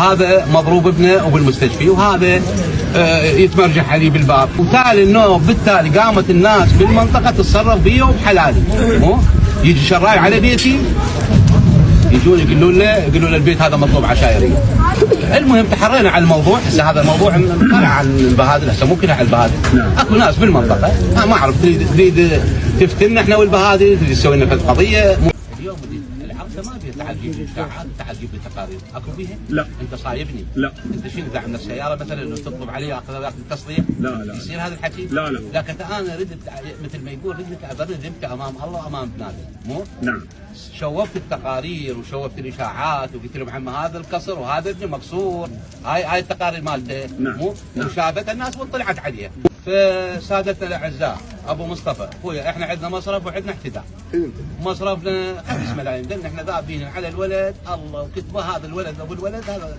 هذا مضروب ابنه وبالمستشفى، وهذا يتمرجح عليه بالباب، وتالي النوم بالتالي قامت الناس بالمنطقه تتصرف بيه وبحلالي. مو يجي شراي على بيتي يجون يقولون له البيت هذا مطلوب عشائريه. المهم تحرينا على الموضوع. هسه هذا الموضوع طلع عن البهادل، هسه مو كله على البهادل. اكو ناس بالمنطقه ما اعرف تريد تفتنا احنا والبهادل، تريد تسوي لنا قضيه. اليوم العرض ما فيها تعال جيب اشاعات، تعال جيب تقارير، اكو فيها؟ لا. انت صايبني؟ لا. انت شنو داعم السياره مثلا لو تطلب علي ياخذ تصريح؟ لا. يصير هذا الحكي؟ لا. لكن انا ردت مثل ما يقول ردت ابرزك امام الله وامام بنادم. مو؟ نعم. شوفت التقارير وشوفت الاشاعات وقلت لهم عم هذا الكسر وهذا ابني مكسور، هاي التقارير مالته. نعم. مو؟ وشافتها الناس وطلعت عليها. فسادتنا الاعزاء ابو مصطفى اخويا، احنا عندنا مصرف وعندنا احتداء. مصرفنا 5 ملايين، لان احنا ذابين على الولد الله، وكتبه هذا الولد ابو الولد هذا